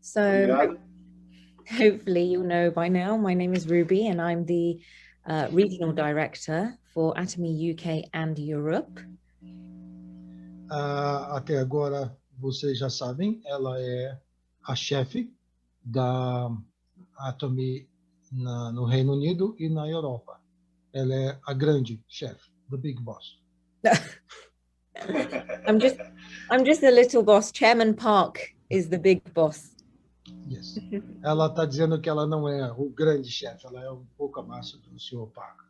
So hopefully you know by now, my name is Ruby and I'm the Regional Director for Atomy UK and Europe. Até agora, vocês já sabem, ela é a chefe da Atomy no Reino Unido e na Europa. Ela é a grande chefe, the big boss. I'm just a little boss. Chairman Park is the big boss. Yes. Ela está dizendo que ela não é o grande chefe, ela é um pouco abaixo do Sr. Park.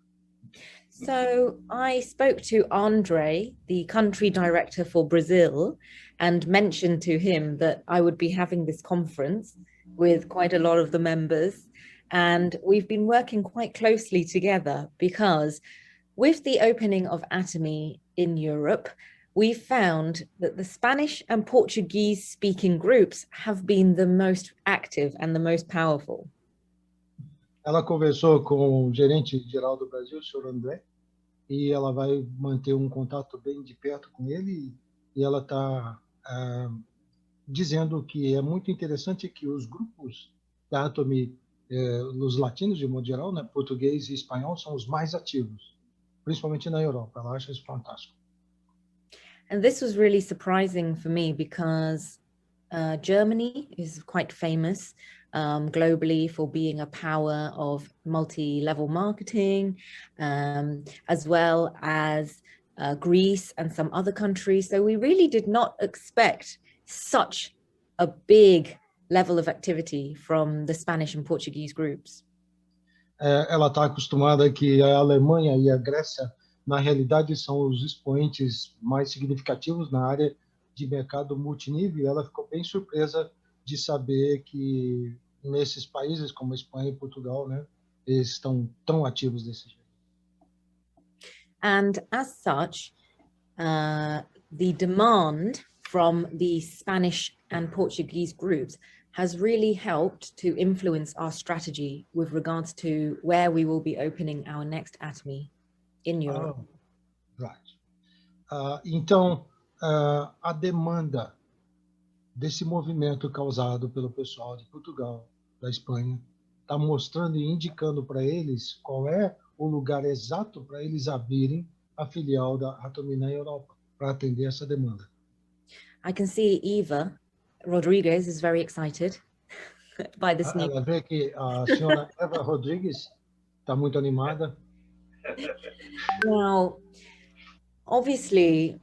So I spoke to Andre, the country director for Brazil, and mentioned to him that I would be having this conference with quite a lot of the members. And we've been working quite closely together because with the opening of Atomy in Europe, we found that the Spanish and Portuguese speaking groups have been the most active and the most powerful. Ela conversou com o gerente geral do Brasil, o Sr. André, e ela vai manter um contato bem de perto com ele, e ela está dizendo que é muito interessante que os grupos da Atomy, os latinos de modo geral, né, português e espanhol, são os mais ativos, principalmente na Europa. Ela acha isso fantástico. And this was really surprising for me because Germany is quite famous globally for being a power of multi-level marketing, as well as Greece and some other countries. So we really did not expect such a big level of activity from the Spanish and Portuguese groups. Ela está acostumada que a Alemanha e a Grécia, na realidade, são os expoentes mais significativos na área de mercado multinível, e ela ficou bem surpresa de saber que nesses países como a Espanha e Portugal, né, eles estão tão ativos desse jeito. And as such, the demand from the Spanish and Portuguese groups has really helped to influence our strategy with regards to where we will be opening our next Atomy in Europe. Right. Então, a demanda desse movimento causado pelo pessoal de Portugal, da Espanha, está mostrando e indicando para eles qual é o lugar exato para eles abrirem a filial da Atomy na Europa, para atender essa demanda. I can see Eva Rodriguez is very excited by this news. Ela vê que a senhora Eva Rodrigues está muito animada. Now, obviously,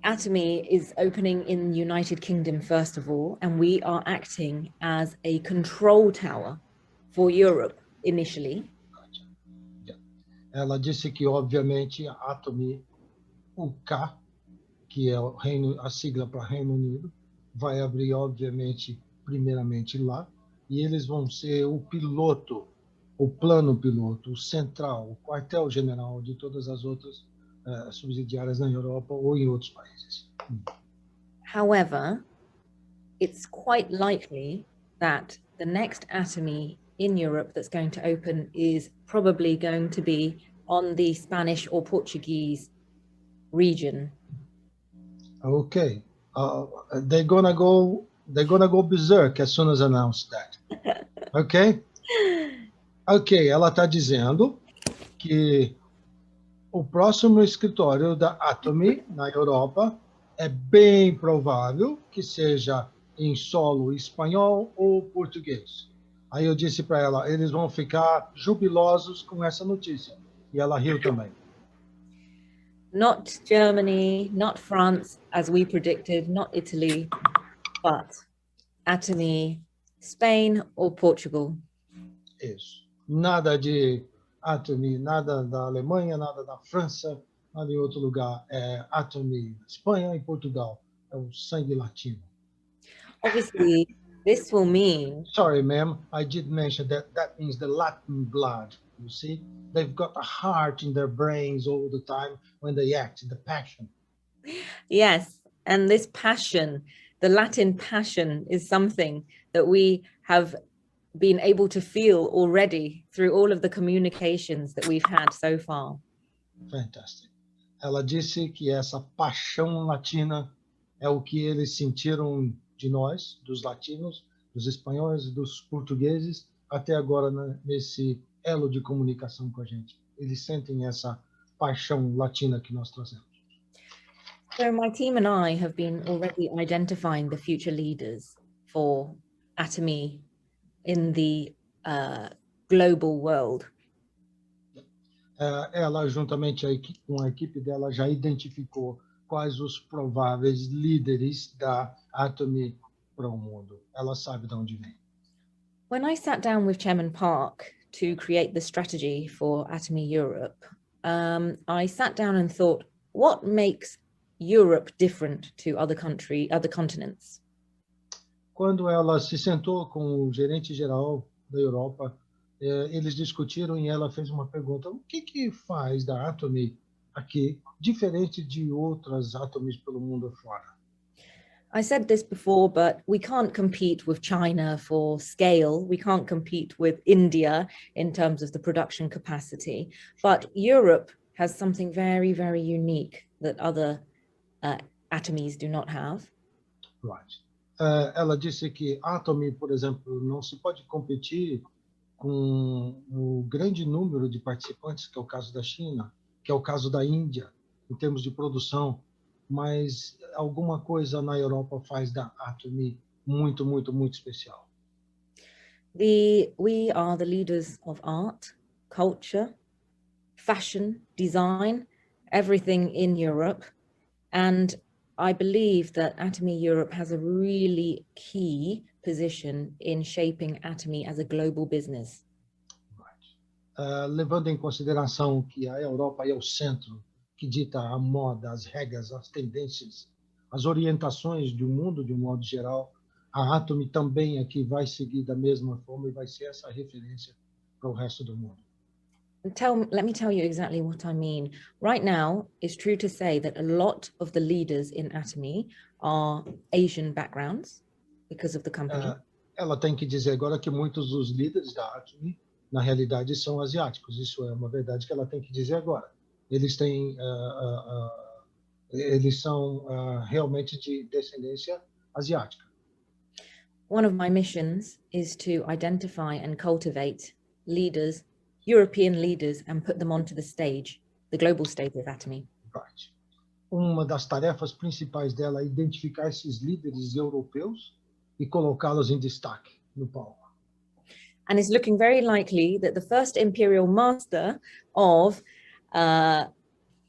Atomy is opening in the United Kingdom, first of all, and we are acting as a control tower for Europe initially. Ela disse que, obviamente, a Atomy UK, que é a sigla para Reino Unido, vai abrir, obviamente, primeiramente lá, e eles vão ser o piloto, o plano piloto, o central, o quartel-general de todas as outras subsidiárias na Europa ou em outros países. However, it's quite likely that the next Atomy in Europe that's going to open is probably going to be on the Spanish or Portuguese region. Okay, they're gonna go berserk as soon as announced that. Okay? Ok, ela está dizendo que o próximo escritório da Atomy na Europa é bem provável que seja em solo espanhol ou português. Aí eu disse para ela, eles vão ficar jubilosos com essa notícia. E ela riu também. Not Germany, not France, as we predicted, not Italy, but Atomy, Spain or Portugal. Isso. Nada de Atomy, nada da Alemanha, nada da França, nada em outro lugar. É Atomy, Espanha e Portugal. É o sangue latino. Obviously, this will mean... Sorry, ma'am, I did mention that means the Latin blood, you see? They've got a heart in their brains all the time when they act, the passion. Yes, and this passion, the Latin passion, is something that we have been able to feel already through all of the communications that we've had so far. Fantastic. Ela disse que essa paixão latina é o que eles sentiram de nós, dos latinos, dos espanhóis e dos portugueses, até agora nesse elo de comunicação com a gente. Eles sentem essa paixão latina que nós trazemos. So my team and I have been already identifying the future leaders for Atomy in the global world. Ela, juntamente com a equipe dela, já identificou quais os prováveis líderes da Atomy para o mundo. Ela sabe de onde vem. When I sat down with Chairman Park to create the strategy for Atomy Europe, I sat down and thought, what makes Europe different to other continents? Quando ela se sentou com o gerente geral da Europa, eles discutiram e ela fez uma pergunta: o que faz da Atomy aqui diferente de outras Atomies pelo mundo afora? I said this before, but we can't compete with China for scale. We can't compete with India in terms of the production capacity. But Europe has something very, very unique that other Atomies do not have. Right. Ela disse que Atomy, por exemplo, não se pode competir com o grande número de participantes, que é o caso da China, que é o caso da Índia, em termos de produção, mas alguma coisa na Europa faz da Atomy muito, muito, muito especial. We are the leaders of art, culture, fashion, design, everything in Europe. And I believe that Atomy Europe has a really key position in shaping Atomy as a global business. Levando em consideração que a Europa é o centro que dita a moda, as regras, as tendências, as orientações do mundo de um modo geral, a Atomy também aqui vai seguir da mesma forma e vai ser essa referência para o resto do mundo. Let me tell you exactly what I mean. Right now, it's true to say that a lot of the leaders in Atomy are Asian backgrounds because of the company. Ela tem que dizer agora que muitos dos líderes da Atomy, na realidade, são asiáticos. Isso é uma verdade que ela tem que dizer agora. Eles são realmente de descendência asiática. One of my missions is to identify and cultivate leaders, European leaders, and put them onto the stage, the global stage of Atomy. Right. Uma das tarefas principais dela é identificar esses líderes europeus e colocá-los em destaque no palco. And it's looking very likely that the first imperial master of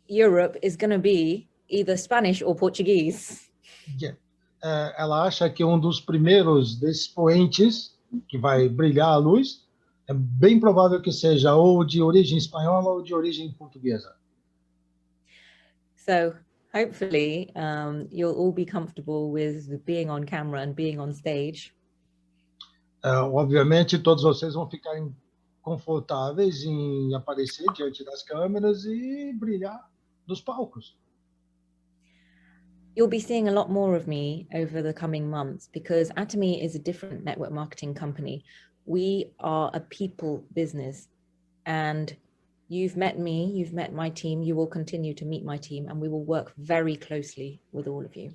Europe is going to be either Spanish or Portuguese. Yeah. Ela acha que um dos primeiros desses poentes que vai brilhar a luz é bem provável que seja ou de origem espanhola ou de origem portuguesa. So hopefully you'll all be comfortable with being on camera and being on stage. Obviamente, todos vocês vão ficar confortáveis em aparecer diante das câmeras e brilhar nos palcos. You'll be seeing a lot more of me over the coming months because Atomy is a different network marketing company. We are a people business, and you've met me, you've met my team, you will continue to meet my team, and we will work very closely with all of you.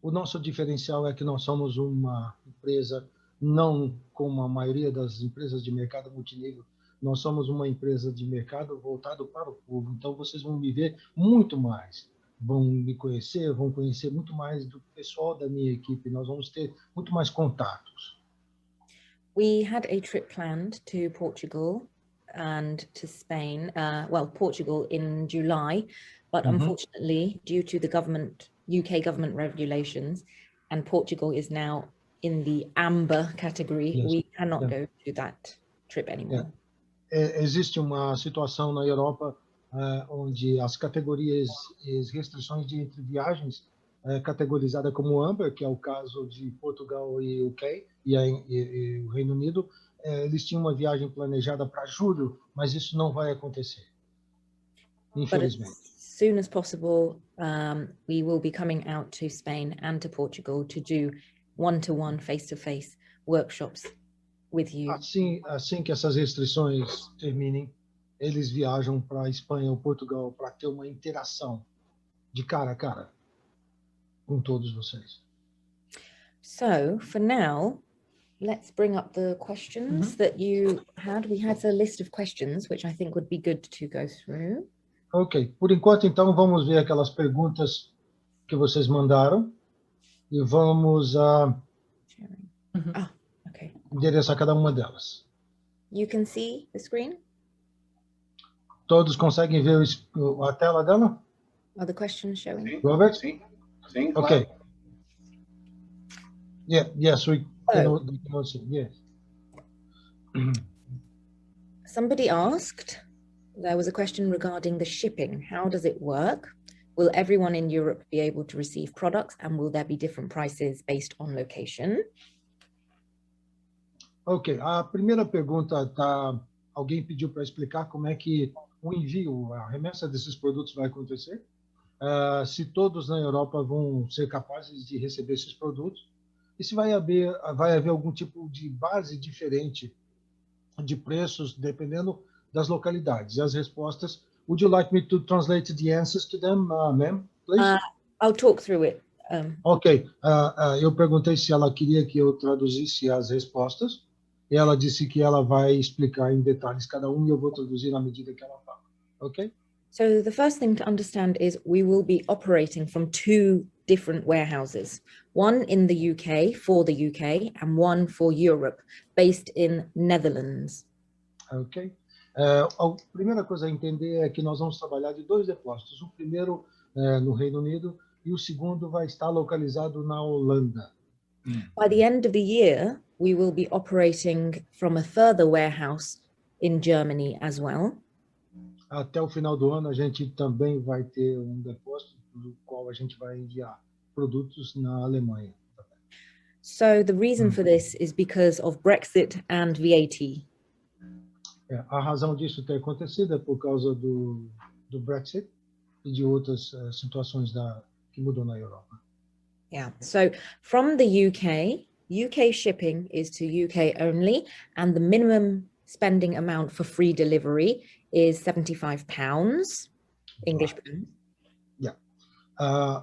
O nosso diferencial é que nós somos uma empresa, não como a maioria das empresas de mercado multinível, nós somos uma empresa de mercado voltado para o povo. Então, vocês vão me ver muito mais. Vão me conhecer, vão conhecer muito mais do pessoal da minha equipe. Nós vamos ter muito mais contatos. We had a trip planned to Portugal and to Spain, Portugal in July, but unfortunately, due to the UK government regulations, and Portugal is now in the amber category, yes. We cannot go to that trip anymore. Existe uma situação na Europa onde as categorias e as restrições de entre viagens categorizada como amber, que é o caso de Portugal e UK e o Reino Unido, eles tinham uma viagem planejada para julho, mas isso não vai acontecer, infelizmente. But as soon as possible, we will be coming out to Spain and to Portugal to do one-to-one, face-to-face workshops with you. Assim que essas restrições terminem, eles viajam para a Espanha ou Portugal para ter uma interação de cara a cara com todos vocês. So for now, let's bring up the questions that you had. We had a list of questions, which I think would be good to go through. Ok, por enquanto, então, vamos ver aquelas perguntas que vocês mandaram e vamos Okay. endereçar cada uma delas. You can see the screen? Todos conseguem ver a tela dela? Are the questions showing? Sim, Robert? sim, sim, Okay. claro. Yes, we can see. Yes. Somebody asked, there was a question regarding the shipping. How does it work? Will everyone in Europe be able to receive products, and will there be different prices based on location? Ok, a primeira pergunta alguém pediu para explicar como é que o envio, a remessa desses produtos vai acontecer. Se todos na Europa vão ser capazes de receber esses produtos e se vai haver algum tipo de base diferente de preços dependendo das localidades. E as respostas, would you like me to translate the answers to them, ma'am, please? I'll talk through it. Ok, eu perguntei se ela queria que eu traduzisse as respostas e ela disse que ela vai explicar em detalhes cada um e eu vou traduzir na medida que ela fala. Ok? So the first thing to understand is we will be operating from two different warehouses, one in the UK for the UK and one for Europe, based in Netherlands. Ok. A primeira coisa a entender é que nós vamos trabalhar de dois depósitos. O primeiro no Reino Unido e o segundo vai estar localizado na Holanda. By the end of the year, we will be operating from a further warehouse in Germany as well. Até o final do ano, a gente também vai ter depósito do qual a gente vai enviar produtos na Alemanha. So the reason for this is because of Brexit and VAT. A razão disso ter acontecido é por causa do Brexit e de outras situações que mudou na Europa. Yeah, so from the UK shipping is to UK only, and the minimum spending amount for free delivery is £75, English pounds. Yeah.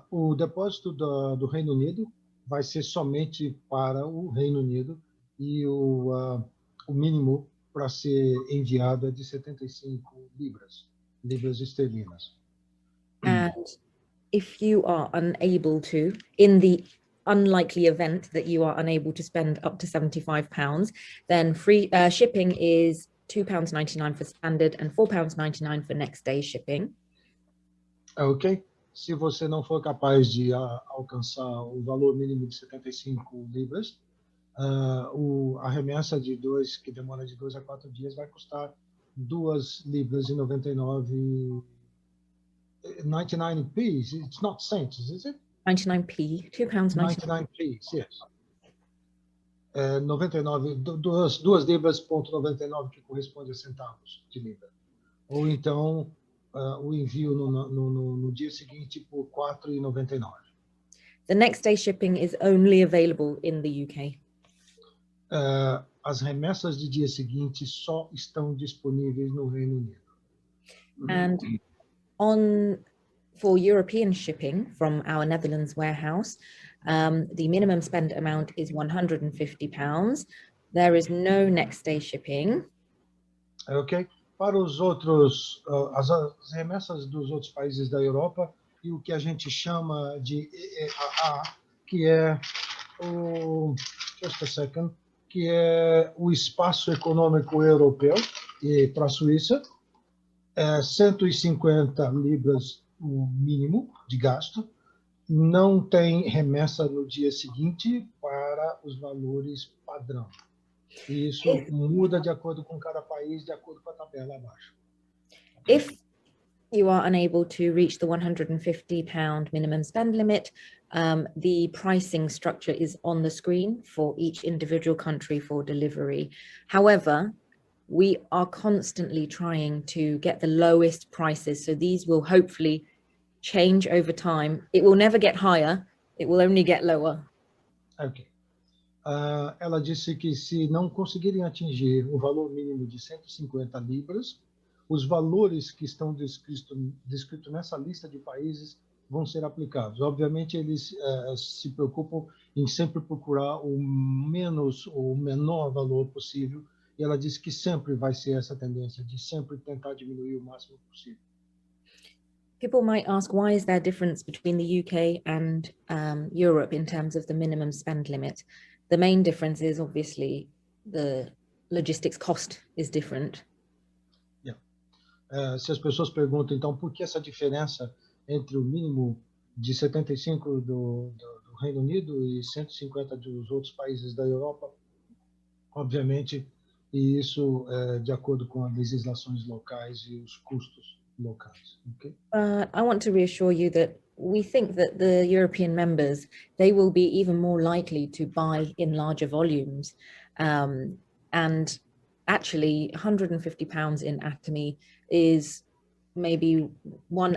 O depósito do Reino Unido vai ser somente para o Reino Unido e o mínimo para ser enviado é de 75 libras esterlinas. And if you are unable to, in the unlikely event that you are unable to spend up to £75, then free shipping is £2.99 for standard and £4.99 for next day shipping. Ok? Se você não for capaz de alcançar o valor mínimo de 75 libras, a remessa que demora de 2 a 4 dias, vai custar 2 libras e 99p. It's not cents, is it? 99p, £2.99. 99p, yes. 2 libras,99, que corresponde a centavos de libra. Ou então, o envio no dia seguinte por 4,99. The next day shipping is only available in the UK. As remessas de dia seguinte só estão disponíveis no Reino Unido. And for European shipping from our Netherlands warehouse, the minimum spend amount is £150. There is no next day shipping. Ok? Para os outros, as remessas dos outros países da Europa e o que a gente chama de EEAA, que é que é o Espaço Econômico Europeu, e para a Suíça, 150 libras o mínimo de gasto, não tem remessa no dia seguinte para os valores padrão. E isso muda de acordo com cada país, de acordo com a tabela abaixo. If you are unable to reach the £150 minimum spend limit, the pricing structure is on the screen for each individual country for delivery. However, we are constantly trying to get the lowest prices, so these will hopefully change over time. It will never get higher, it will only get lower. Ok. Ela disse que se não conseguirem atingir o valor mínimo de 150 libras, os valores que estão descritos nessa lista de países vão ser aplicados. Obviamente, eles se preocupam em sempre procurar o menor valor possível, e ela disse que sempre vai ser essa tendência de sempre tentar diminuir o máximo possível. People might ask, why is there a difference between the UK and Europe in terms of the minimum spend limit? The main difference is obviously the logistics cost is different. Se as pessoas perguntam, então, por que essa diferença entre o mínimo de 75 do Reino Unido e 150 dos outros países da Europa, obviamente, e isso é de acordo com as legislações locais e os custos locais. Okay? I want to reassure you that we think that the European members, they will be even more likely to buy in larger volumes. And actually, £150 in Atomy is maybe one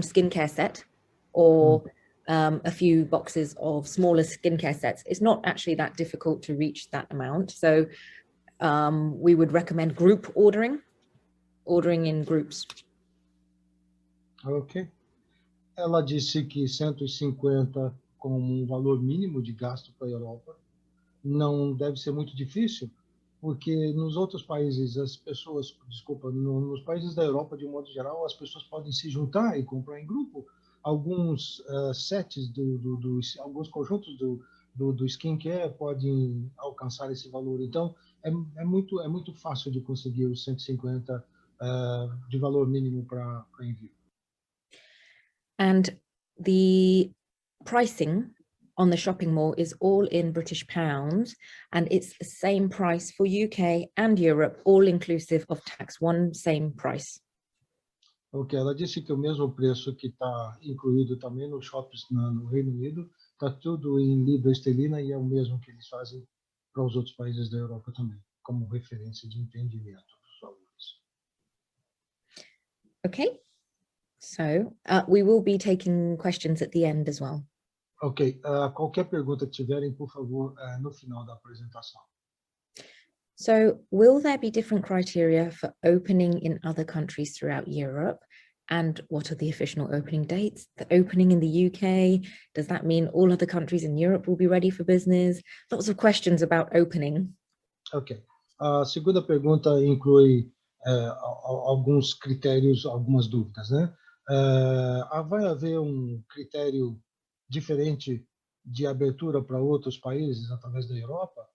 skincare set or a few boxes of smaller skincare sets. It's not actually that difficult to reach that amount. So we would recommend group ordering in groups. Ok. Ela disse que 150 como valor mínimo de gasto para a Europa não deve ser muito difícil, porque nos outros países as pessoas, nos países da Europa de um modo geral, as pessoas podem se juntar e comprar em grupo alguns sets alguns conjuntos do skincare podem alcançar esse valor. Então é muito fácil de conseguir os 150 de valor mínimo para envio. And the pricing on the shopping mall is all in British pounds, and it's the same price for UK and Europe, all inclusive of tax, one same price. Ok, ela disse que o mesmo preço que está incluído também nos shoppings no Reino Unido, está tudo em libra esterlina e é o mesmo que eles fazem para os outros países da Europa também, como referência de entendimento dos valores. Okay, so we will be taking questions at the end as well. Ok, qualquer pergunta que tiverem, por favor, no final da apresentação. So will there be different criteria for opening in other countries throughout Europe? And what are the official opening dates? The opening in the UK, does that mean all other countries in Europe will be ready for business? Lots of questions about opening. Ok. A segunda pergunta inclui alguns critérios, algumas dúvidas, né? Vai haver um critério diferente de abertura para outros países através da Europa?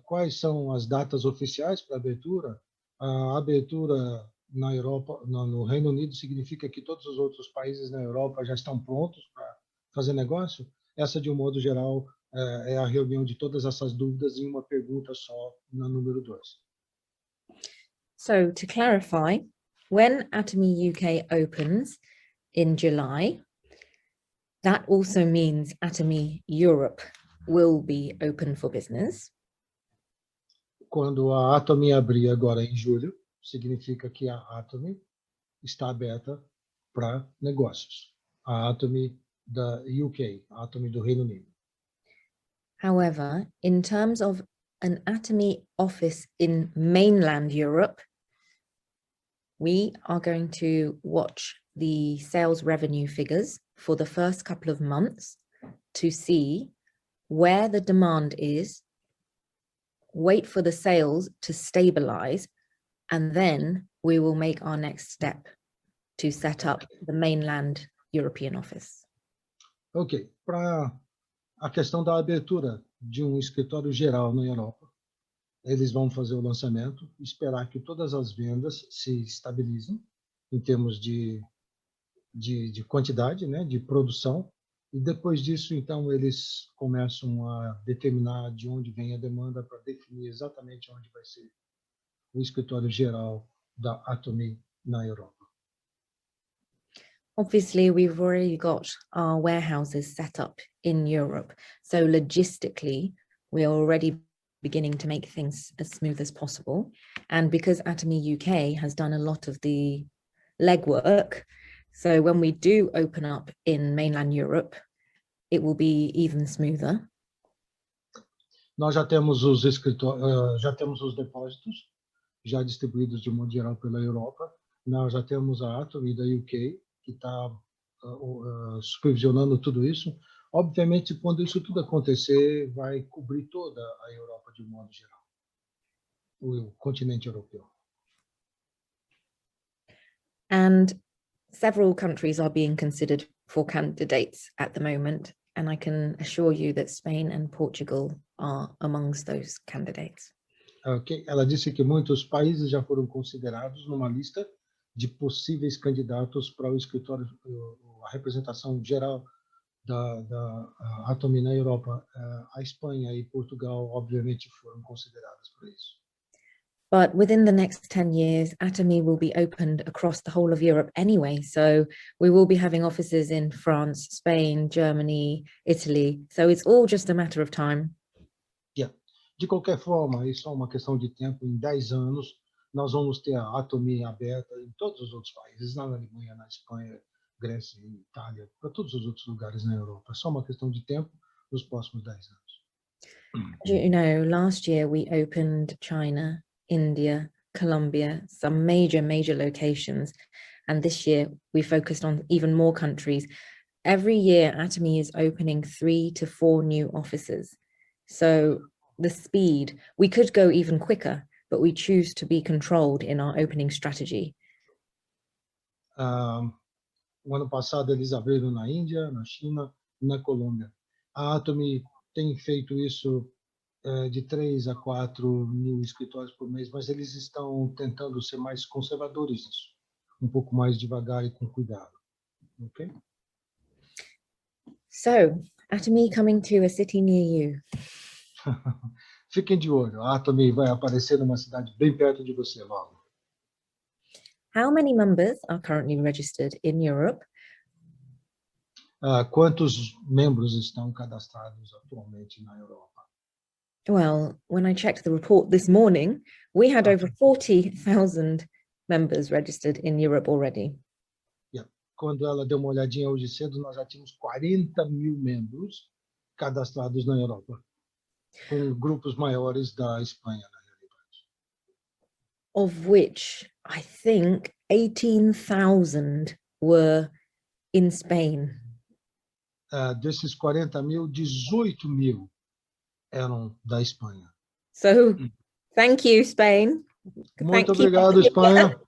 Quais são as datas oficiais para abertura? A abertura na Europa, no Reino Unido, significa que todos os outros países na Europa já estão prontos para fazer negócio? Essa, de um modo geral, é a reunião de todas essas dúvidas em uma pergunta só, na número 2. So to clarify, when Atomy UK opens in July, that also means Atomy Europe will be open for business. Quando a Atomy abrir agora em julho, significa que a Atomy está aberta para negócios. A Atomy da UK, a Atomy do Reino Unido. However, in terms of an Atomy office in mainland Europe, we are going to watch the sales revenue figures for the first couple of months to see where the demand is, wait for the sales to stabilize, and then we will make our next step to set up the mainland European office. Ok, para a questão da abertura de um escritório geral na Europa, eles vão fazer o lançamento, esperar que todas as vendas se estabilizem em termos de quantidade, né, de produção, e depois disso, então, eles começam a determinar de onde vem a demanda para definir exatamente onde vai ser o escritório geral da Atomy na Europa. Obviously, we've already got our warehouses set up in Europe. So logistically, we are already beginning to make things as smooth as possible. And because Atomy UK has done a lot of the legwork, so when we do open up in mainland Europe, it will be even smoother. Nós já temos os já temos os depósitos já distribuídos de modo geral pela Europa. Nós já temos a Atomy da UK, que está supervisionando tudo isso. Obviamente, quando isso tudo acontecer, vai cobrir toda a Europa de um modo geral, o continente europeu. And several countries are being considered for candidates at the moment, and I can assure you that Spain and Portugal are amongst those candidates. Okay. Ela disse que muitos países já foram considerados numa lista de possíveis candidatos para o escritório, a representação geral da Atomy na Europa. A Espanha e Portugal, obviamente, foram consideradas por isso. But within the next 10 years, Atomy will be opened across the whole of Europe anyway. So we will be having offices in France, Spain, Germany, Italy. So it's all just a matter of time. Yeah. De qualquer forma, isso é uma questão de tempo. Em 10 anos, nós vamos ter a Atomy aberta em todos os outros países, na Alemanha, na Espanha, Grécia e Itália, para todos os outros lugares na Europa. É só uma questão de tempo nos próximos 10 anos. You know, last year we opened China, India, Colombia, some major locations. And this year we focused on even more countries. Every year Atomy is opening 3 to 4 new offices. So the speed, we could go even quicker, but we choose to be controlled in our opening strategy. O ano passado eles abriram na Índia, na China e na Colômbia. A Atomy tem feito isso de 3 a 4 mil escritórios por mês, mas eles estão tentando ser mais conservadores nisso, um pouco mais devagar e com cuidado. Okay? So, Atomy coming to a city near you. Fiquem de olho, a Atomy vai aparecer numa cidade bem perto de você, Val. How many members are currently registered in Europe? Quantos membros estão cadastrados atualmente na Europa? Well, when I checked the report this morning, we had over 40,000 members registered in Europe already. Yeah. Quando ela deu uma olhadinha hoje cedo, nós já tínhamos 40 mil membros cadastrados na Europa, com grupos maiores da Espanha, na realidade. Of which I think 18,000 were in Spain. Desses 40 mil, 18 mil eram da Espanha. So, thank you, Spain. Muito obrigado, Espanha.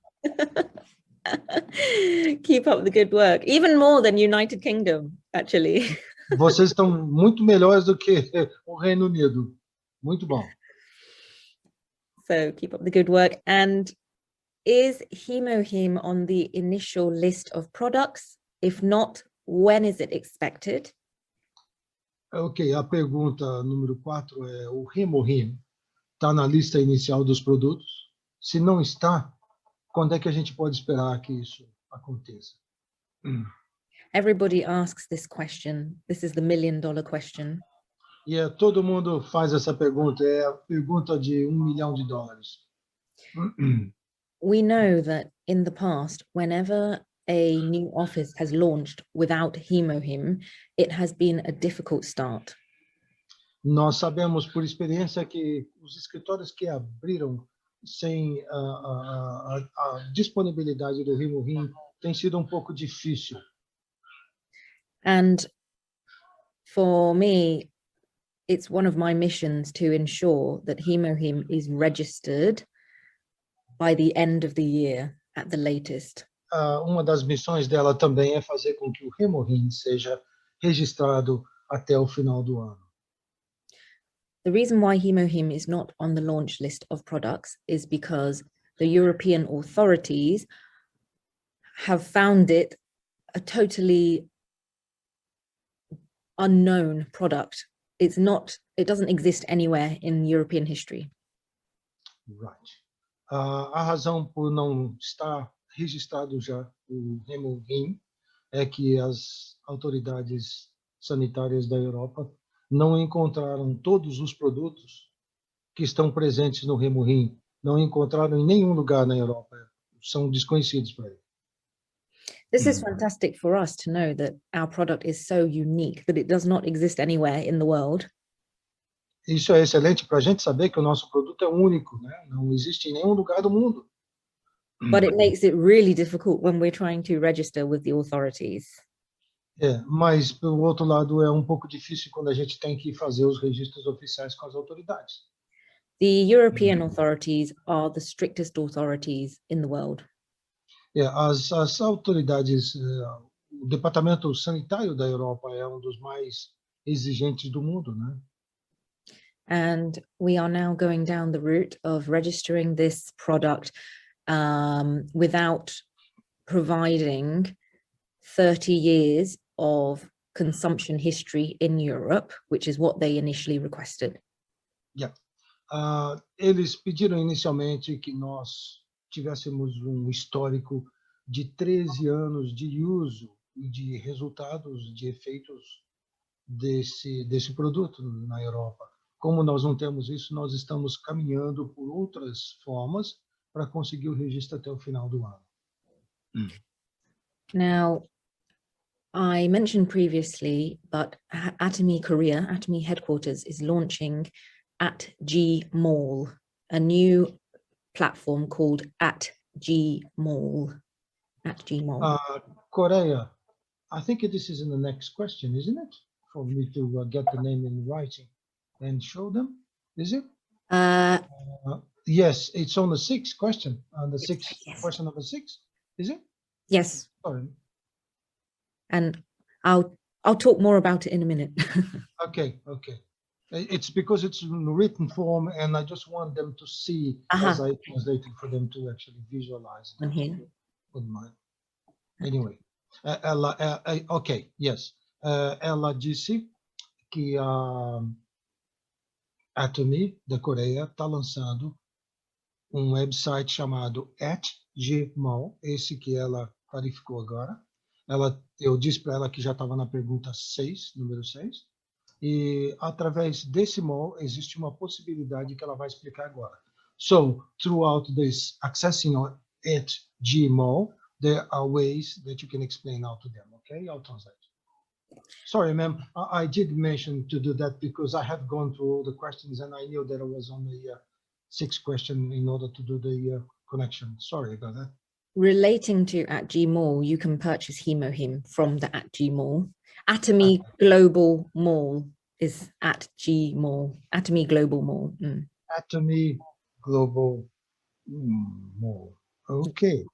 Keep up the good work. Even more than United Kingdom, actually. Vocês estão muito melhores do que o Reino Unido. Muito bom. So, keep up the good work. And is HemoHim on the initial list of products? If not, when is it expected? Ok, a pergunta número 4 é: o HemoHim está na lista inicial dos produtos? Se não está, quando é que a gente pode esperar que isso aconteça? Everybody asks this question. This is the million-dollar question. E todo mundo faz essa pergunta, é a pergunta de $1 milhão. We know that in the past, whenever a new office has launched without HemoHim, it has been a difficult start. Nós sabemos por experiência que os escritórios que abriram sem a disponibilidade do HemoHim tem sido um pouco difícil. And for me, it's one of my missions to ensure that HemoHim is registered by the end of the year at the latest. Uma das missões dela também é fazer com que o HemoHim seja registrado até o final do ano. The reason why HemoHim is not on the launch list of products is because the European authorities have found it a totally unknown product. It doesn't exist anywhere in European history. Right. A razão por não estar registrado já o HemoHim é que as autoridades sanitárias da Europa não encontraram todos os produtos que estão presentes no HemoHim, não encontraram em nenhum lugar na Europa, são desconhecidos para ele. This is fantastic for us to know that our product is so unique that it does not exist anywhere in the world. Isso é excelente para a gente saber que o nosso produto é único, né? Não existe em nenhum lugar do mundo. But it makes it really difficult when we're trying to register with the authorities. Mas, pelo outro lado, é um pouco difícil quando a gente tem que fazer os registros oficiais com as autoridades. The European authorities are the strictest authorities in the world. As autoridades, o Departamento Sanitário da Europa é um dos mais exigentes do mundo, né? And we are now going down the route of registering this product without providing 30 years of consumption history in Europe, which is what they initially requested. Eles pediram inicialmente que nós tivéssemos um histórico de 13 anos de uso e de resultados, de efeitos desse produto na Europa. Como nós não temos isso, nós estamos caminhando por outras formas para conseguir o registro até o final do ano. Now, I mentioned previously, but Atomy Korea, Atomy headquarters, is launching @G Mall, a new platform called @G Mall. @G Mall. Korea, I think this is in the next question, isn't it? For me to get the name in writing and show them, is it? Yes, it's on the sixth question, on the sixth, yes. Question number 6, is it? Yes. Sorry. And I'll talk more about it in a minute. Okay. It's because it's in written form, and I just want them to see as I translate it for them to actually visualize it. Here. Anyway, ok, yes. Ela disse que a Atomy da Coreia está lançando um website chamado @Gmall, esse que ela clarificou agora. Eu disse para ela que já estava na pergunta 6, número 6, e através desse mall existe uma possibilidade que ela vai explicar agora. So, throughout this accessing @Gmall, there are ways that you can explain now to them, okay? I'll translate. Sorry, ma'am, I did mention to do that because I have gone through all the questions and I knew that I was on the 6th question in order to do the connection. Sorry about that. Relating to @Gmall, you can purchase HemoHim from the @Gmall. Atomy Global Mall is @Gmall. Atomy Global Mall. Atomy Global Mall. Ok.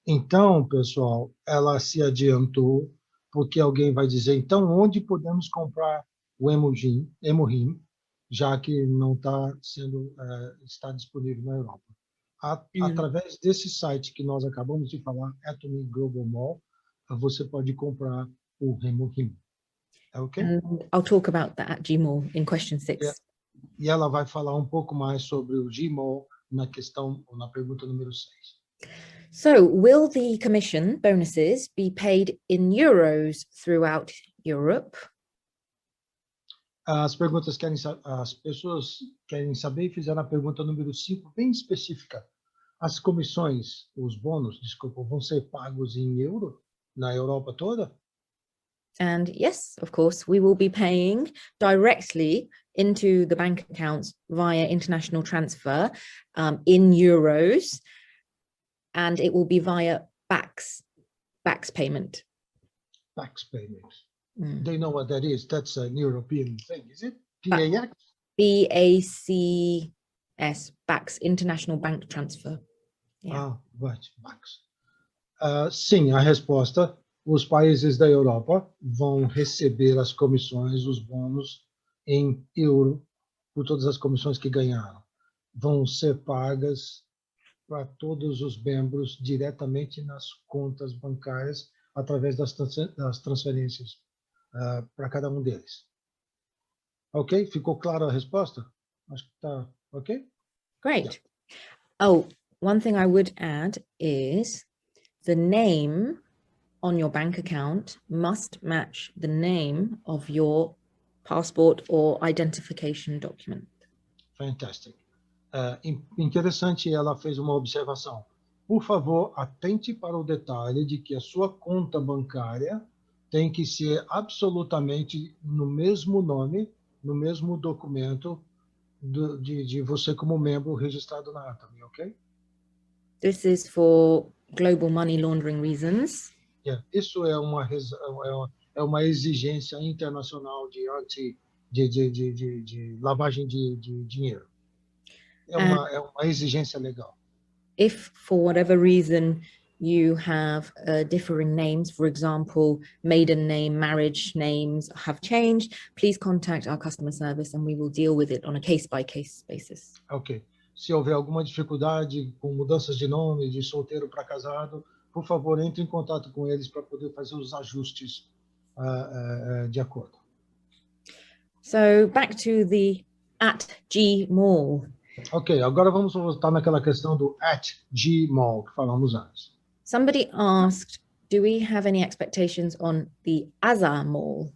Então, pessoal, ela se adiantou, porque alguém vai dizer, então, onde podemos comprar o HemoHim, já que não está disponível na Europa? Através desse site que nós acabamos de falar, Atomy Global Mall, você pode comprar o HemoHim. Ok? And I'll talk about that @Gmall in question 6. E ela vai falar um pouco mais sobre o Gmall na pergunta número 6. So, will the commission bonuses be paid in euros throughout Europe? As pessoas querem saber e fizeram a pergunta número 5, bem específica. As comissões, os bônus, desculpa, vão ser pagos em euro na Europa toda? And yes, of course, we will be paying directly into the bank accounts via international transfer in euros, and it will be via BACS payment. BACS payment. They know what that is. That's an European thing, is it? PAX? BACS, BACS, International Bank Transfer. Yeah. Right, BACS. Sim, a resposta, os países da Europa vão receber as comissões, os bônus em euro, por todas as comissões que ganharam. Vão ser pagas para todos os membros diretamente nas contas bancárias através das transferências para cada um deles. Ok? Ficou clara a resposta? Acho que está ok? Great. Yeah. Oh, one thing I would add is the name on your bank account must match the name of your passport or identification document. Fantastic. Interessante, ela fez uma observação. Por favor, atente para o detalhe de que a sua conta bancária tem que ser absolutamente no mesmo nome, no mesmo documento de você como membro registrado na Atomy, ok? This is for global money laundering reasons. Yeah, isso é é uma exigência internacional de lavagem de dinheiro. É uma exigência legal. If for whatever reason you have differing names, for example, maiden name, marriage names have changed, please contact our customer service and we will deal with it on a case-by-case basis. Ok. Se houver alguma dificuldade com mudanças de nome, de solteiro para casado, por favor, entre em contato com eles para poder fazer os ajustes de acordo. So back to the @G Mall. Ok, agora vamos voltar naquela questão do @G Mall que falamos antes. Somebody asked, do we have any expectations on the Asa Mall?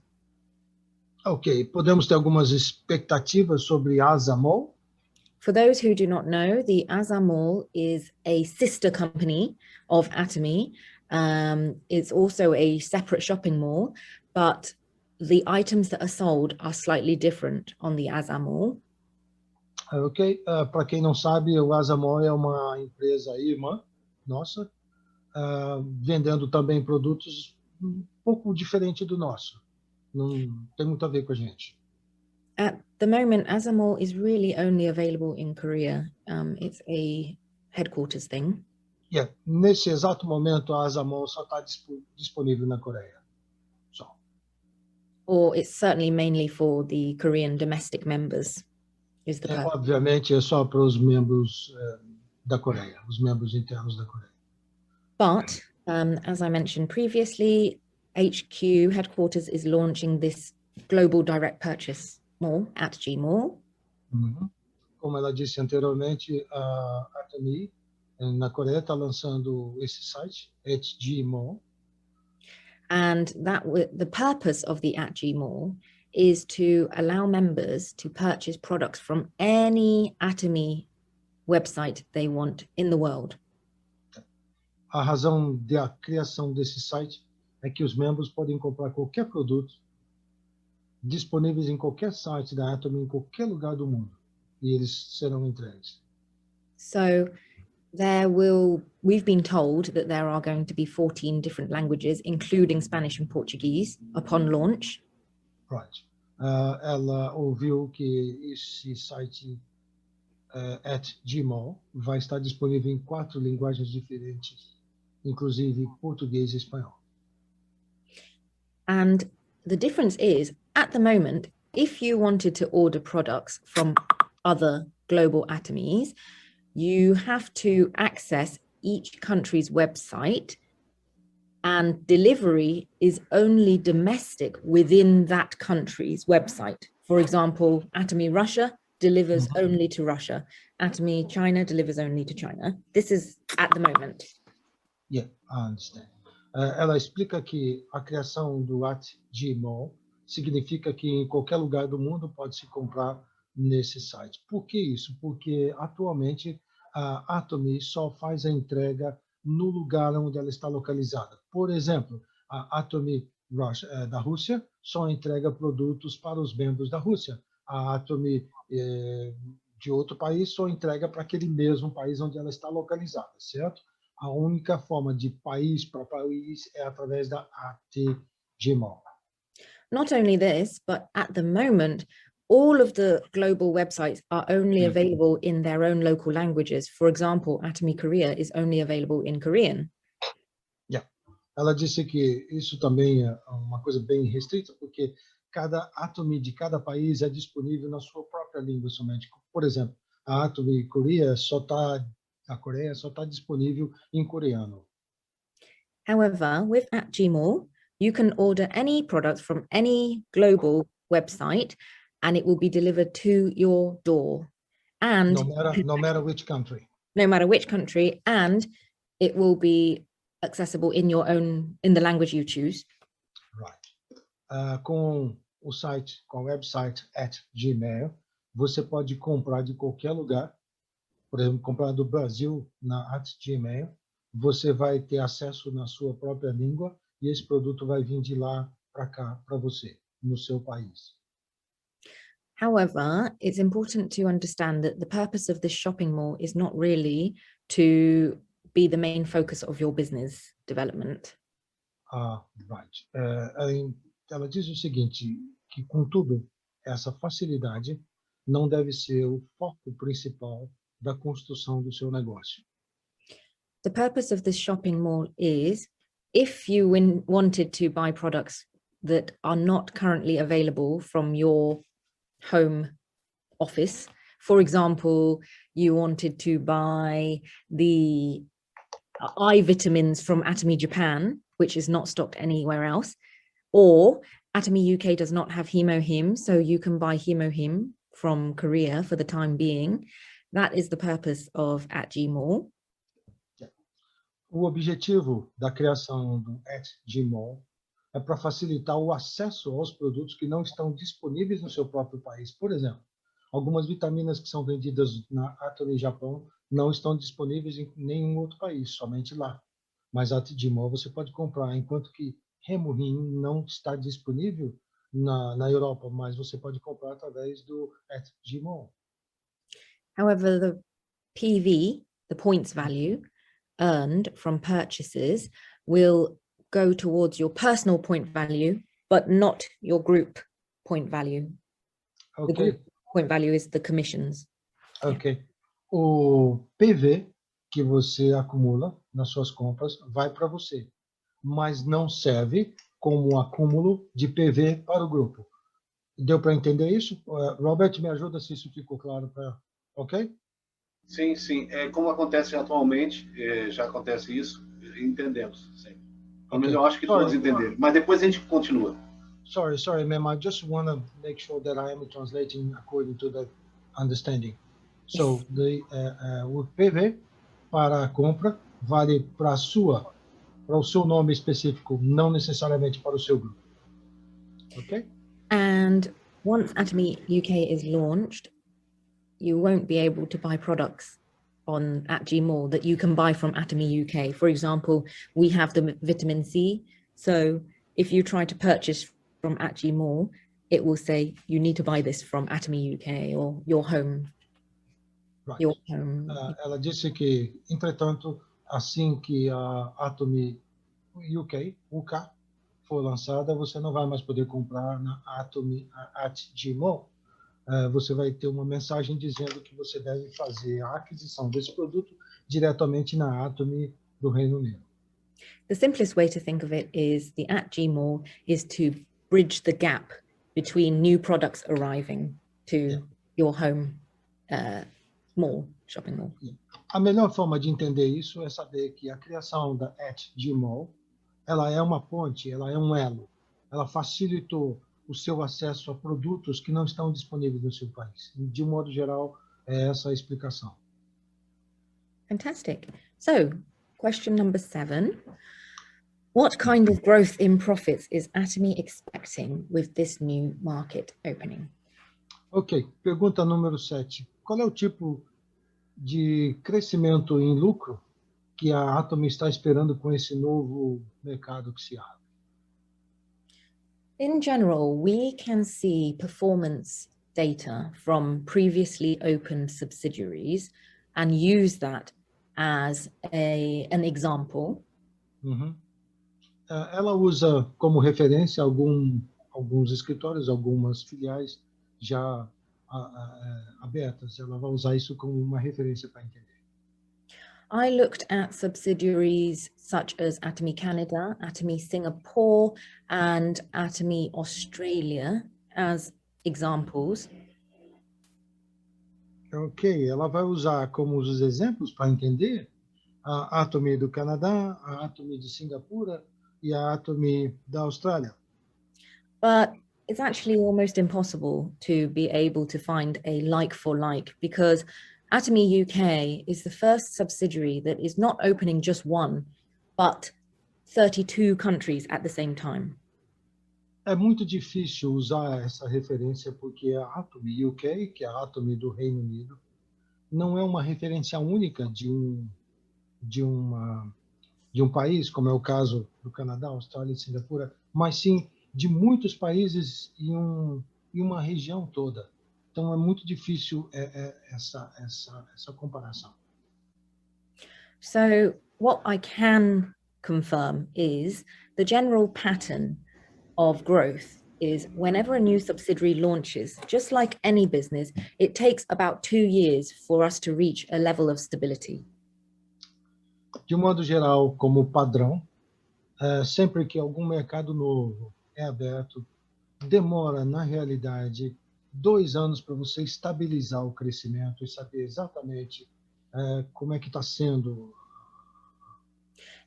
Ok, podemos ter algumas expectativas sobre Asa Mall? For those who do not know, the Asa Mall is a sister company of Atomy. It's also a separate shopping mall, but the items that are sold are slightly different on the Asa Mall. Ok, para quem não sabe, o Asa Mall é uma empresa irmã nossa, vendendo também produtos um pouco diferente do nosso. Não tem muito a ver com a gente. At the moment, Asa Mall is really only available in Korea. It's a headquarters thing. Yeah. Nesse exato momento, a Asa Mall só está disponível na Coreia. Só. Or it's certainly mainly for the Korean domestic members. Is the purpose. Obviamente, é só para os membros da Coreia, os membros internos da Coreia. But, as I mentioned previously, HQ headquarters is launching this global direct purchase mall at G Mall. Uhum. Como ela disse anteriormente, a Atomy na Coreia está lançando esse site, HG Mall. And the purpose of the @G Mall is to allow members to purchase products from any Atomy website they want in the world. A razão da criação desse site é que os membros podem comprar qualquer produto disponíveis em qualquer site da Atomy em qualquer lugar do mundo e eles serão entregues. So we've been told that there are going to be 14 different languages, including Spanish and Portuguese, upon launch. Right. Ela ouviu que esse site @Gmail vai estar disponível em 4 linguagens diferentes, inclusive português e espanhol. And the difference is, at the moment, if you wanted to order products from other global Atomies, you have to access each country's website, and delivery is only domestic within that country's website. For example, Atomy Russia delivers only to Russia. Atomy China delivers only to China. This is at the moment. Yeah, I understand. Ela explica que a criação do @Gmail significa que em qualquer lugar do mundo pode se comprar nesse site. Por que isso? Porque atualmente a Atomy só faz a entrega no lugar onde ela está localizada. Por exemplo, a Atomy da Rússia só entrega produtos para os membros da Rússia. A Atomy de outro país só entrega para aquele mesmo país onde ela está localizada, certo? A única forma de país para país é através da @Gmail. Not only this, but at the moment, all of the global websites are only available in their own local languages. For example, Atomy Korea is only available in Korean. Yeah. Ela disse que isso também é uma coisa bem restrita, porque cada Atomy de cada país é disponível na sua própria língua somente. Por exemplo, a Atomy Coreia a Coreia só está disponível em coreano. However, with @Gmail, you can order any product from any global website and it will be delivered to your door. And no matter which country. No matter which country, and it will be accessible in the language you choose. Right. Com o site, com o website @Gmail, você pode comprar de qualquer lugar. Por exemplo, comprar do Brasil na @Gmail, você vai ter acesso na sua própria língua e esse produto vai vir de lá para cá, para você, no seu país. However, it's important to understand that the purpose of this shopping mall is not really to be the main focus of your business development. Right. ela diz o seguinte, que contudo, essa facilidade não deve ser o foco principal da construção do seu negócio. The purpose of this shopping mall is, if you wanted to buy products that are not currently available from your home office, for example, you wanted to buy the eye vitamins from Atomy Japan, which is not stocked anywhere else, or Atomy UK does not have HemoHim, so you can buy HemoHim from Korea for the time being. That is the purpose of @Gmall. O objetivo da criação do @Gmall é para facilitar o acesso aos produtos que não estão disponíveis no seu próprio país. Por exemplo, algumas vitaminas que são vendidas na Atomy Japão não estão disponíveis em nenhum outro país, somente lá. Mas a @Gmall você pode comprar, enquanto que HemoHim não está disponível na Europa, mas você pode comprar através do @Gmall. However, the PV, the points value earned from purchases, will go towards your personal point value, but not your group point value. Okay. The group point value is the commissions. Ok. O PV que você acumula nas suas compras vai para você, mas não serve como um acúmulo de PV para o grupo. Deu para entender isso? Robert, me ajuda se isso ficou claro para... Ok? Sim, sim. Como acontece atualmente, já acontece isso, entendemos. Sim. Okay. Eu acho que todos entenderam. Mas depois a gente continua. Sorry, ma'am. I just want to make sure that I am translating according to that understanding. So, o PV para a compra vale para o seu nome específico, não necessariamente para o seu grupo. Okay? And once Atomy UK is launched, you won't be able to buy products on @Gmall that you can buy from Atomy UK. For example, we have the vitamin C. So if you try to purchase from @Gmall, it will say you need to buy this from Atomy UK or your home. Right. Your home. Ela disse que, entretanto, assim que a Atomy UK for lançada, você não vai mais poder comprar na Atomy @Gmall. Você vai ter uma mensagem dizendo que você deve fazer a aquisição desse produto diretamente na Atomy do Reino Unido. The simplest way to think of it is the @Gmall is to bridge the gap between new products arriving to your home mall, shopping mall. A melhor forma de entender isso é saber que a criação da @Gmall, ela é uma ponte, ela é um elo. Ela facilitou o seu acesso a produtos que não estão disponíveis no seu país. De um modo geral, é essa a explicação. Fantastic. So, question number 7. What kind of growth in profits is Atomy expecting with this new market opening? Ok, pergunta número 7. Qual é o tipo de crescimento em lucro que a Atomy está esperando com esse novo mercado que se abre? In general, we can see performance data from previously opened subsidiaries and use that as an example. Uhum. Ela usa como referência alguns escritórios, algumas filiais já abertas. Ela vai usar isso como uma referência para entender. I looked at subsidiaries such as Atomy Canada, Atomy Singapore, and Atomy Australia as examples. Ok, ela vai usar como os exemplos para entender a Atomy do Canadá, a Atomy de Singapura e a Atomy da Austrália. But it's actually almost impossible to be able to find a like for like, because Atomy UK is the first subsidiary that is not opening just one, but 32 countries at the same time. É muito difícil usar essa referência porque a Atomy UK, que é a Atomy do Reino Unido, não é uma referência única de um país, como é o caso do Canadá, Austrália e Singapura, mas sim de muitos países em uma região toda. Então é muito difícil essa comparação. So what I can confirm is the general pattern of growth is whenever a new subsidiary launches, just like any business, it takes about 2 years for us to reach a level of stability. De um modo geral, como padrão, sempre que algum mercado novo é aberto, demora, na realidade, 2 anos para você estabilizar o crescimento e saber exatamente como é que está sendo.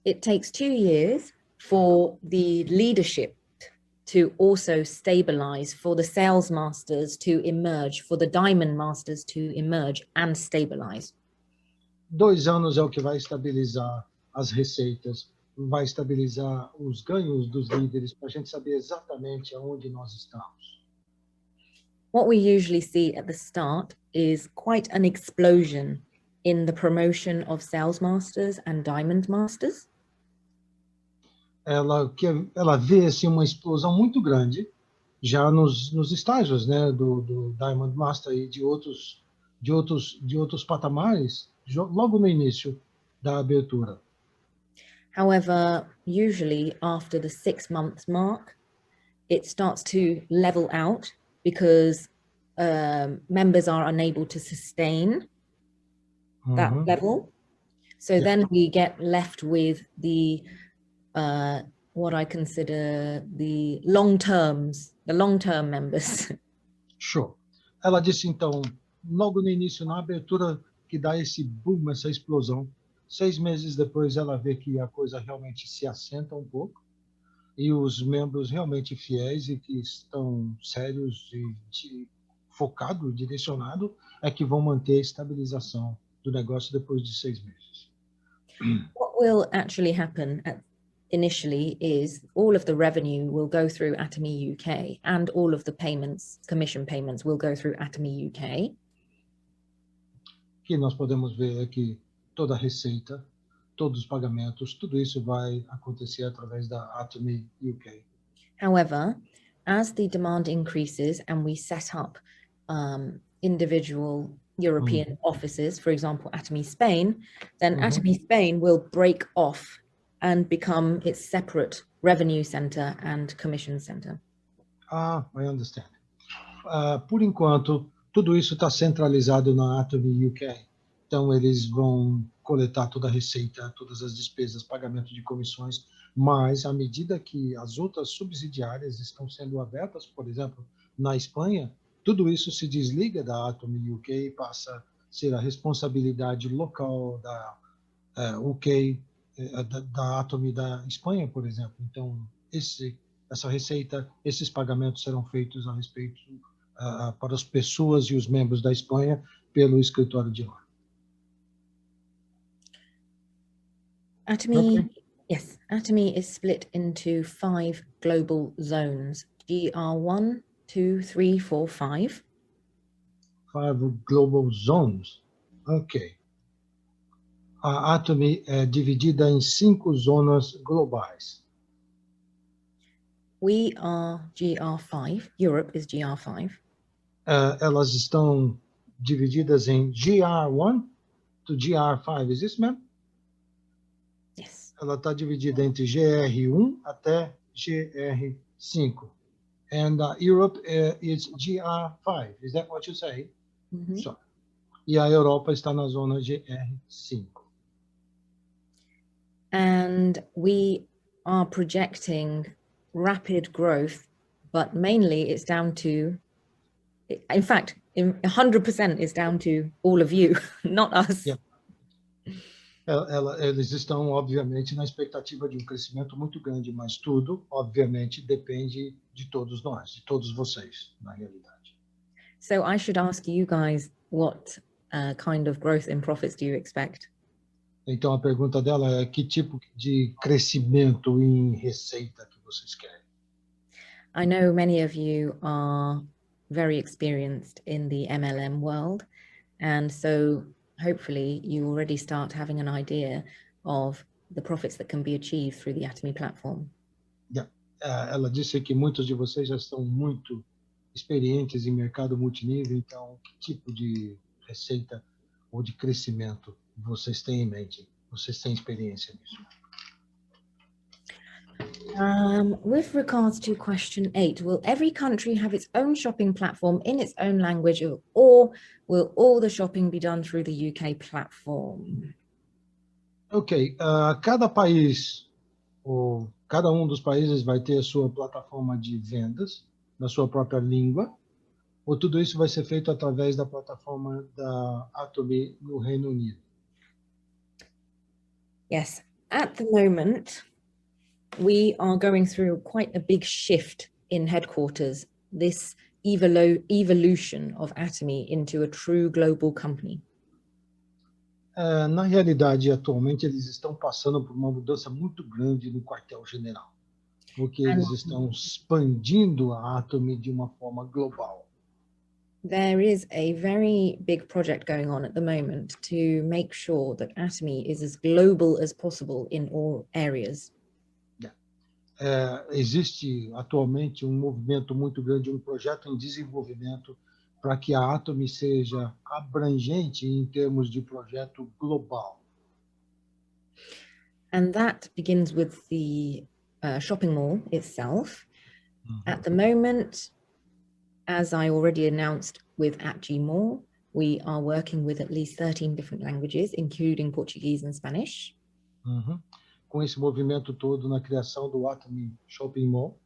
It takes 2 years for the leadership to also stabilize, for the sales masters to emerge, for the diamond masters to emerge and stabilize. 2 anos é o que vai estabilizar as receitas, vai estabilizar os ganhos dos líderes, para a gente saber exatamente aonde nós estamos. What we usually see at the start is quite an explosion in the promotion of sales masters and diamond masters. Ela vê assim, uma explosão muito grande já nos estágios, né, do Diamond Master e de outros patamares, logo no início da abertura. However, usually after the 6-month mark, it starts to level out because members are unable to sustain that level. So then we get left with the what I consider the long-term members. Show. Ela disse, então, logo no início, na abertura, que dá esse boom, essa explosão. 6 meses depois, ela vê que a coisa realmente se assenta um pouco e os membros realmente fiéis e que estão sérios e focados, direcionados, é que vão manter a estabilização do negócio depois de 6 meses. What will actually happen initially is all of the revenue will go through Atomy UK and all of the payments, commission payments, will go through Atomy UK. Que nós podemos ver aqui toda a receita, todos os pagamentos, tudo isso vai acontecer através da Atomy UK. However, as the demand increases and we set up individual European offices, for example, Atomy Spain, then Atomy Spain will break off and become its separate revenue center and commission center. I understand. Por enquanto, tudo isso está centralizado na Atomy UK. Então, eles vão coletar toda a receita, todas as despesas, pagamento de comissões, mas à medida que as outras subsidiárias estão sendo abertas, por exemplo, na Espanha, tudo isso se desliga da Atomy UK e passa a ser a responsabilidade local da UK, da Atomy da Espanha, por exemplo. Então, essa receita, esses pagamentos serão feitos a respeito para as pessoas e os membros da Espanha pelo escritório de lá. Atomy, yes, Atomy is split into 5 global zones: GR1, 2, 3, 4, 5. 5 global zones. Ok. A Atomy é dividida em 5 zonas globais. We are GR5. Europe is GR5. Elas estão divididas em GR1 to GR5. Is this, ma'am? Yes. Ela está dividida entre GR1 até GR5. And Europe is GR5. Is that what you say? So, e a Europa está na zona GR5. And we are projecting rapid growth, but mainly it's down to, in fact, 100% is down to all of you, not us. Yeah. Eles estão, obviamente, na expectativa de um crescimento muito grande, mas tudo, obviamente, depende de todos nós, de todos vocês, na realidade. So I should ask you guys, what kind of growth in profits do you expect? Então, a pergunta dela é que tipo de crescimento em receita que vocês querem? I know many of you are very experienced in the MLM world, and so hopefully you already start having an idea of the profits that can be achieved through the Atomy platform. Yeah. Ela disse que muitos de vocês já estão muito experientes em mercado multinível, então que tipo de receita ou de crescimento vocês têm em mente? Vocês têm experiência nisso? With regards to question 8, will every country have its own shopping platform in its own language, or will all the shopping be done through the UK platform? Ok, cada país, ou cada um dos países vai ter a sua plataforma de vendas, na sua própria língua, ou tudo isso vai ser feito através da plataforma da Atomy no Reino Unido? Yes, at the moment, we are going through quite a big shift in headquarters, this evolution of Atomy into a true global company. Na realidade, atualmente, eles estão passando por uma mudança muito grande no quartel-general, porque eles estão expandindo a Atomy de uma forma global. There is a very big project going on at the moment to make sure that Atomy is as global as possible in all areas. Existe atualmente um movimento muito grande, um projeto em desenvolvimento para que a Atomy seja abrangente em termos de projeto global. And that begins with the shopping mall itself. At the moment, as I already announced with @Gmall, we are working with at least 13 different languages, including Portuguese and Spanish. Com esse movimento todo na criação do Atomy Shopping Mall,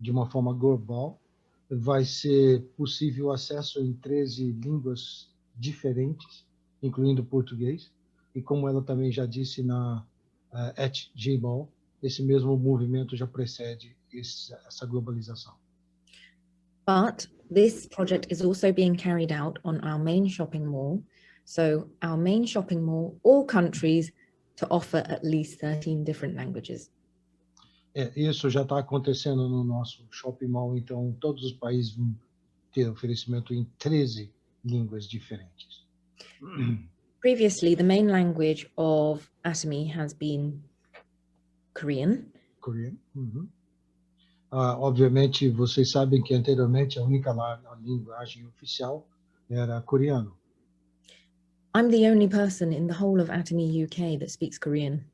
de uma forma global, vai ser possível acesso em 13 línguas diferentes, incluindo português. E como ela também já disse na @Gmall, esse mesmo movimento já precede essa globalização. But this project is also being carried out on our main shopping mall. So our main shopping mall, all countries, to offer at least 13 different languages. Isso já está acontecendo no nosso shopping mall, então todos os países vão ter oferecimento em 13 línguas diferentes. Previously, the main language of Atomy has been Korean. Korean. Obviamente, vocês sabem que anteriormente a única linguagem oficial era coreano. I'm the only person in the whole of Atomy UK that speaks Korean.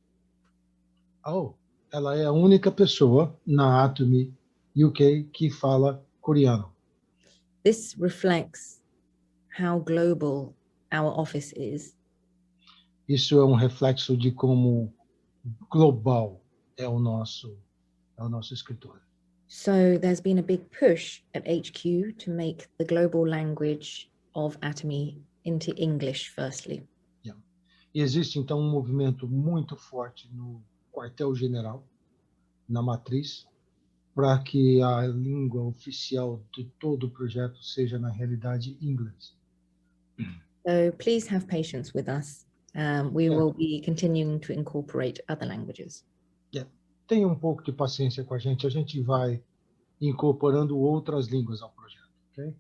Ela é a única pessoa na Atomy UK que fala coreano. This reflects how global our office is. Isso é um reflexo de como global é o nosso escritório. So there's been a big push at HQ to make the global language of Atomy into English firstly. E existe então um movimento muito forte no quartel-general, na matriz, para que a língua oficial de todo o projeto seja na realidade inglês. So please have patience with us. We will be continuing to incorporate other languages. Tenha um pouco de paciência com a gente vai incorporando outras línguas ao projeto, ok?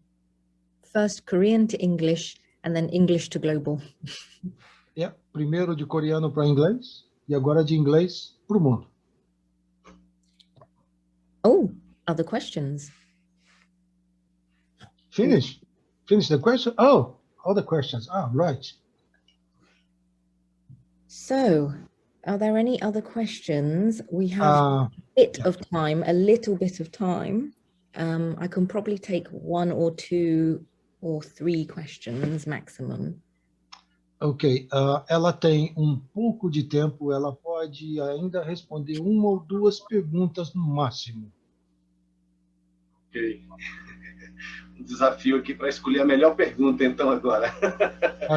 First Korean to English and then English to global. Primeiro de coreano para inglês e agora de inglês para o mundo. Other questions? Finish the question? Other questions. Right. So, are there any other questions? We have a little bit of time. I can probably take 1 or 2 or 3 questions maximum. Ok, ela tem um pouco de tempo, ela pode ainda responder 1 ou 2 perguntas no máximo. Ok. Um desafio aqui para escolher a melhor pergunta, então, agora.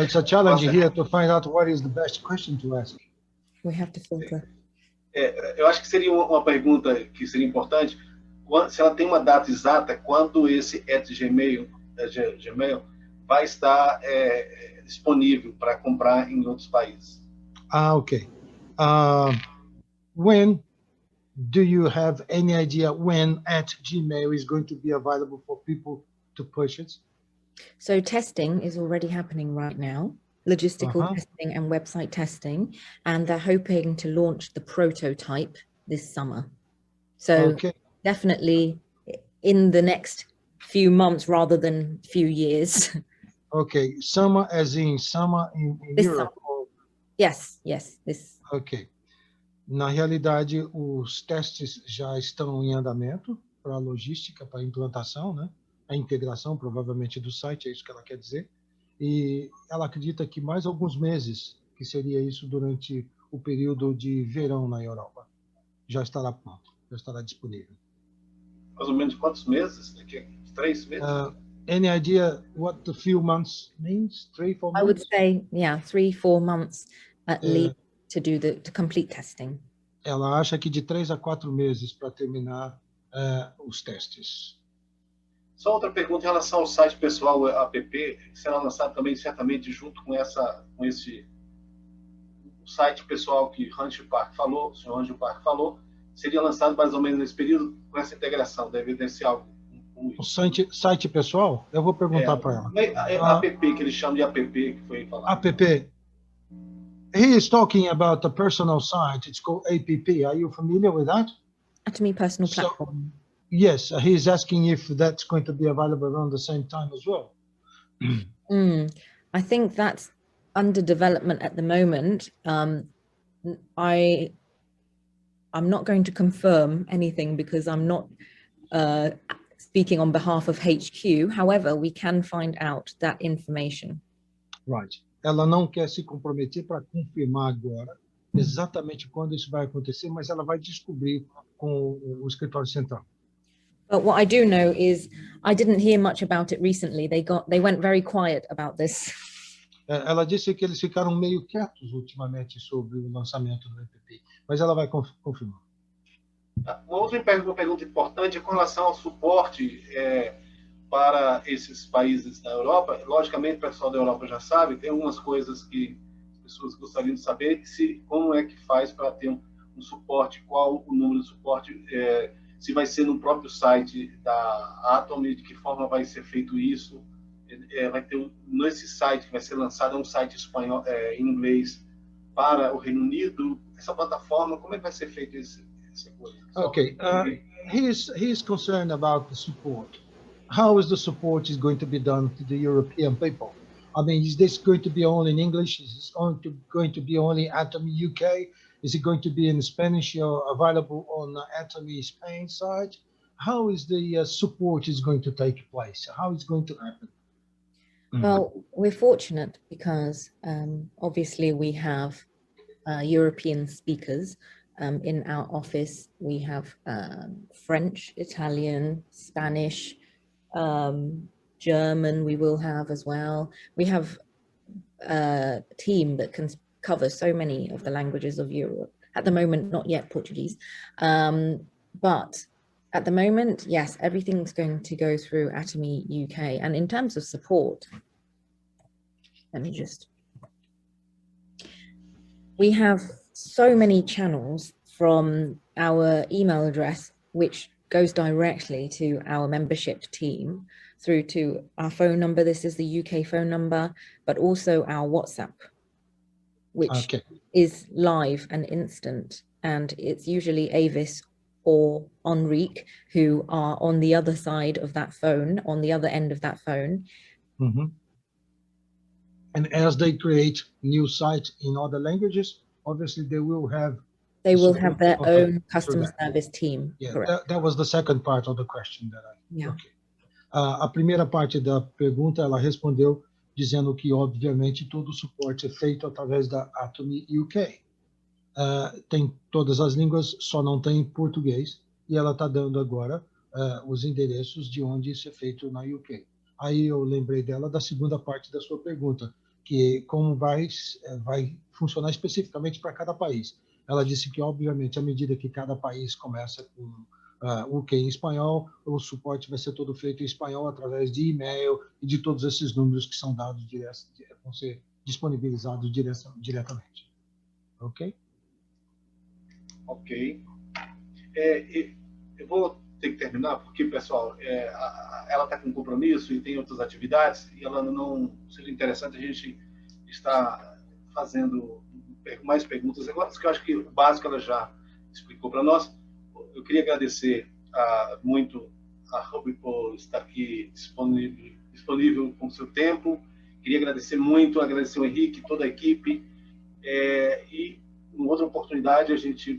It's a challenge here to find out what is the best question to ask. We have to filter. Eu acho que seria uma pergunta que seria importante, se ela tem uma data exata, quando esse @Gmail vai estar disponível para comprar em outros países. Ok. When do you have any idea when @Gmail is going to be available for people to purchase? So testing is already happening right now, logistical testing and website testing, and they're hoping to launch the prototype this summer. So definitely in the next few months rather than few years. Okay, summer as in summer in Europe? Yes, this. Ok. Na realidade, os testes já estão em andamento para a logística, para a implantação, né? A integração, provavelmente, do site, é isso que ela quer dizer. E ela acredita que mais alguns meses, que seria isso durante o período de verão na Europa, já estará pronto, já estará disponível. Mais ou menos quantos meses? Daqui a 3 meses? Any idea what the few months means? 3, 4 months? I would say, yeah, 3, 4 months at least to complete testing. Ela acha que de 3 a 4 meses para terminar os testes. Só outra pergunta em relação ao site pessoal, app, que será lançado também certamente junto com esse site pessoal que Rancho Park falou, o senhor Rancho Park falou, seria lançado mais ou menos nesse período com essa integração, deve ser algo. O site pessoal? Eu vou perguntar para ela. A app, que eles chamam de app, que foi falado. App. He is talking about a personal site. It's called APP. Are you familiar with that? Atomy personal platform. Yes, he's asking if that's going to be available around the same time as well. I think that's under development at the moment. I'm not going to confirm anything because I'm not speaking on behalf of HQ. However, we can find out that information. Right. Ela não quer se comprometer para confirmar agora exatamente quando isso vai acontecer, mas ela vai descobrir com o escritório central. But what I do know is I didn't hear much about it recently. They went very quiet about this. Ela disse que eles ficaram meio quietos ultimamente sobre o lançamento do app, mas ela vai confirmar. Uma outra pergunta importante é com relação ao suporte para esses países da Europa. Logicamente, o pessoal da Europa já sabe, tem algumas coisas que as pessoas gostariam de saber, como é que faz para ter um suporte, qual o número de suporte, se vai ser no próprio site da Atomy, de que forma vai ser feito isso. Vai ter nesse site que vai ser lançado, um site espanhol, em inglês para o Reino Unido. Essa plataforma, como é que vai ser feito essa coisa? Okay, he is concerned about the support. How is the support is going to be done to the European people? I mean, is this going to be only in English? Is this going to be only Atomy UK? Is it going to be in Spanish or available on the Atomy Spain site? How is the support is going to take place? How is it going to happen? Well, we're fortunate because obviously we have European speakers in our office. We have French, Italian, Spanish, German we will have as well. We have a team that can cover so many of the languages of Europe. At the moment, not yet Portuguese. But at the moment, yes, everything's going to go through Atomy UK. And in terms of support, we have so many channels from our email address, which goes directly to our membership team, through to our phone number. This is the UK phone number, but also our WhatsApp, which is live and instant. And it's usually Avis or Enrique who are on the other side of that phone, on the other end of that phone. Mm-hmm. And as they create new sites in other languages, obviously they will have their own customer service team. Yeah, that was the second part of the question that Okay. A primeira parte da pergunta ela respondeu dizendo que obviamente todo o suporte é feito através da Atomy UK. Tem todas as línguas, só não tem português, e ela está dando agora os endereços de onde isso é feito na UK. Aí eu lembrei dela da segunda parte da sua pergunta, que como vai funcionar especificamente para cada país. Ela disse que, obviamente, à medida que cada país começa com o UK em espanhol, o suporte vai ser todo feito em espanhol através de e-mail e de todos esses números que são dados vão ser disponibilizados diretamente. Ok? Ok. Eu vou ter que terminar, porque, pessoal, ela está com compromisso e tem outras atividades, e ela não seria interessante a gente estar fazendo mais perguntas agora, porque eu acho que o básico ela já explicou para nós. Eu queria agradecer muito a Ruby por estar aqui disponível com o seu tempo. Queria agradecer o Henrique, toda a equipe. E em outra oportunidade, a gente